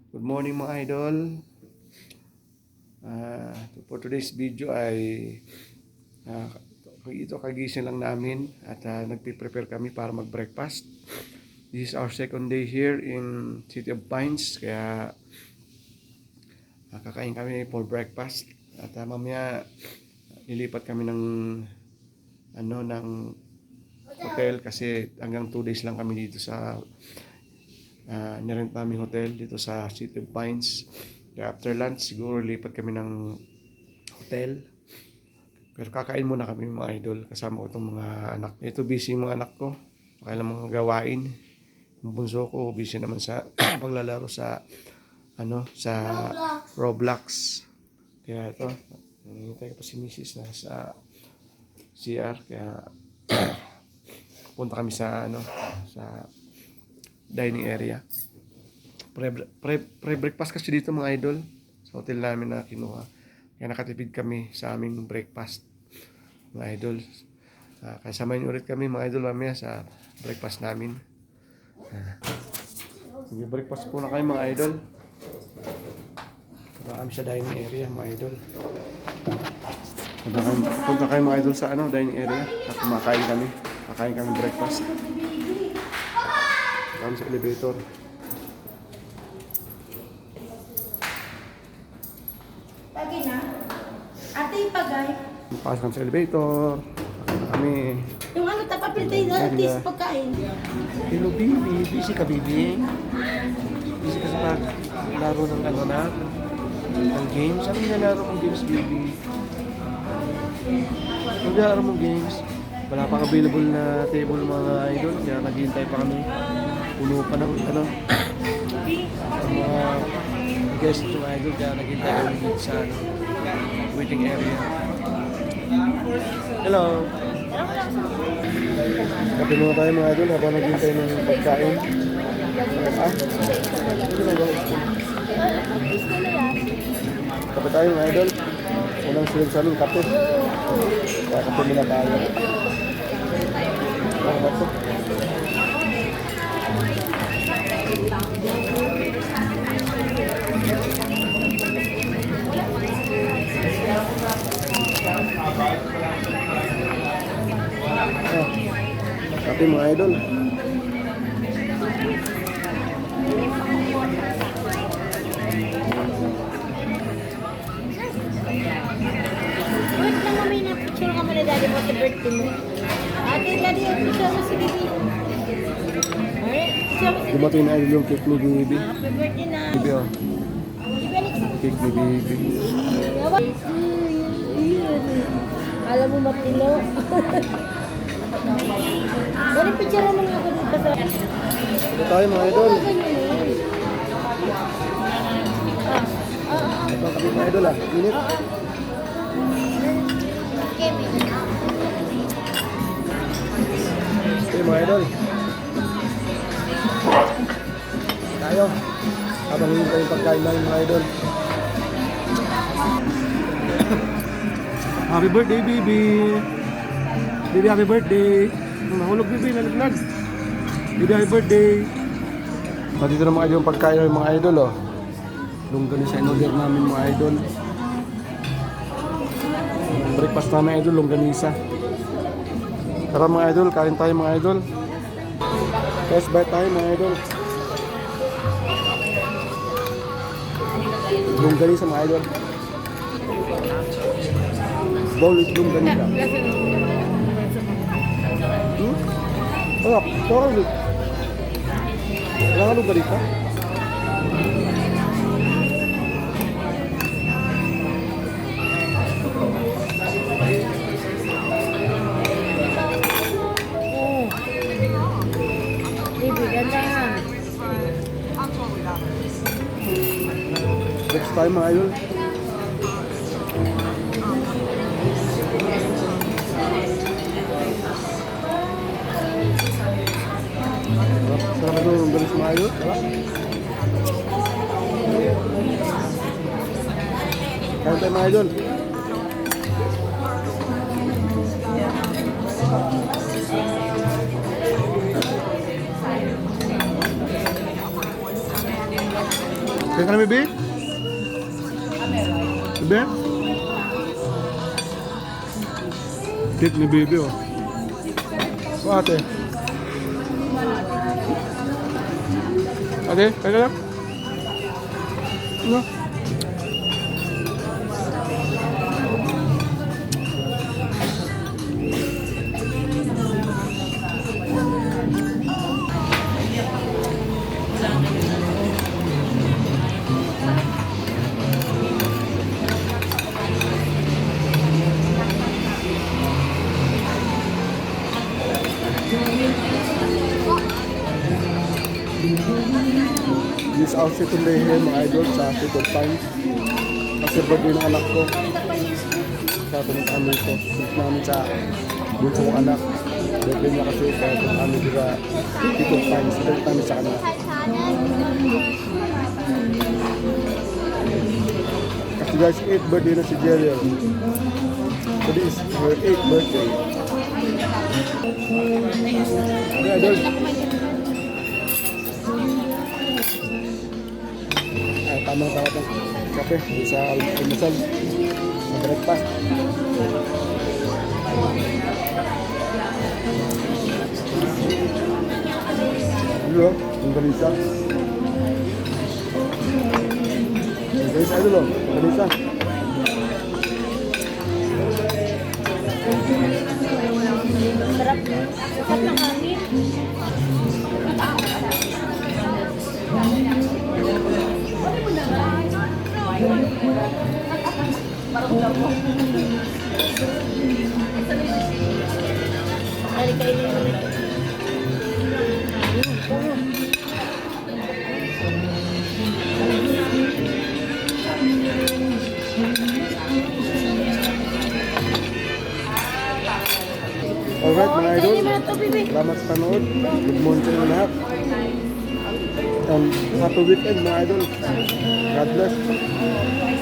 Good morning mga idol. For today's video ay ito kagising lang namin at nagpe-prepare kami para mag-breakfast. This is our second day here in City of Pines, kaya kakain kami for breakfast at mamaya lilipat kami ng hotel kasi hanggang 2 days lang kami dito sa nirent namin hotel dito sa City of Pines. Kaya after lunch siguro lipat kami ng hotel. Pero kakain muna kami mga idol. Kasama ko itong mga anak. Ito busy yung mga anak ko. Kailang mga gawain. Yung bunso ko busy naman sa paglalaro sa sa Roblox. Kaya ito, nangintay pa si Mrs. na sa CR. Kaya punta kami sa sa dining area. Pre-breakfast kasi dito mga idol sa hotel namin na kinuha. Kaya nakatipid kami sa aming breakfast mga idol. Kasamahin ulit kami mga idol mamaya sa breakfast namin. Sige, breakfast po na kayo mga idol. Punta kami sa dining area mga idol. Punta kayo mga idol sa dining area. At kumakain kami. Kakain kami breakfast. Kami sa elevator. Pagay na. Ate, pagay. Pasok kami sa elevator. Kami. Yung tapapil tayo na atis pagkain. Hello, baby. Busy ka, baby? Busy ka sa paglaro ng ng games? Ano nilalaro mong games, baby? Ano nilalaro mong games? Wala pang available na table mga idol. Kaya naghihintay pa kami. Puno pa ng mga guest ng idol. Kaya naghihintay kami dito sa waiting area. Hello! Kape muna tayo mga idol habang naghihintay ng pagkain. Kape tayo mga idol. Unang silog sa amin, kape. Kaya kape muna tayo. Ano to? Kape mga idol. Wait lang kami na picture ka muna daddy mo sa birthday mo. Ate, daddy, picture mo si Bibi. Alright, picture mo si Bibi. Dumating na idol yung cake ni Bibi. Happy birthday na. Bibi oh. Bibi, Alexa. Cake ni Bibi. Alam mo matino. Dali, picture mo nga ako dito sa... Ito tayo mga idol. Ito kape mga idol Init. Okay mga idol. Tayo. Habang hintay yung pagkain namin mga idol. Happy birthday, baby! Baby, happy birthday! Nahulog, baby, nalaglag. Baby, happy birthday! Dito na mga idol yung pagkain ng mga idol, oh. Longganisa in-order namin mga idol. Breakfast namin idol, longganisa. Tara mga idol, kain tayo mga idol. First bite tayo mga idol. Longganisa mga idol. Bowl is longganisa. Sorry. Wala ka longganisa? Bibi, ganda nga. Next time mga idol. Sarap ito yung galis mga idol. Kain tayo mga idol. Kaya ka na, baby? Baby? Cake ni baby, oh. O, ate. Ate, kaya ka lang? Ano? This outfit today here mga idol sa City of Pines. Kasi birthday ng anak ko. Sa pumunta kami ito. Pumunta namin sa bunso kong anak. Birthday niya kasi kaya pumunta kami dito sa City of Pines. Pumunta namin sa kanya. Kasi guys, 8th birthday na si Jeriel. So this is her 8th birthday. Okay, idol. Tamang tawag ng kape sa almusal sa breakfast. Hello, ang balisa. Ang balisa, idol, ang balisa. Sarap. Sarap ng hangin. Dali kainin mo nito. Alright mga idol, Kainin mo na ito, baby. salamat sa panood. Good morning sa inyo lahat. And happy weekend mga idol. God bless.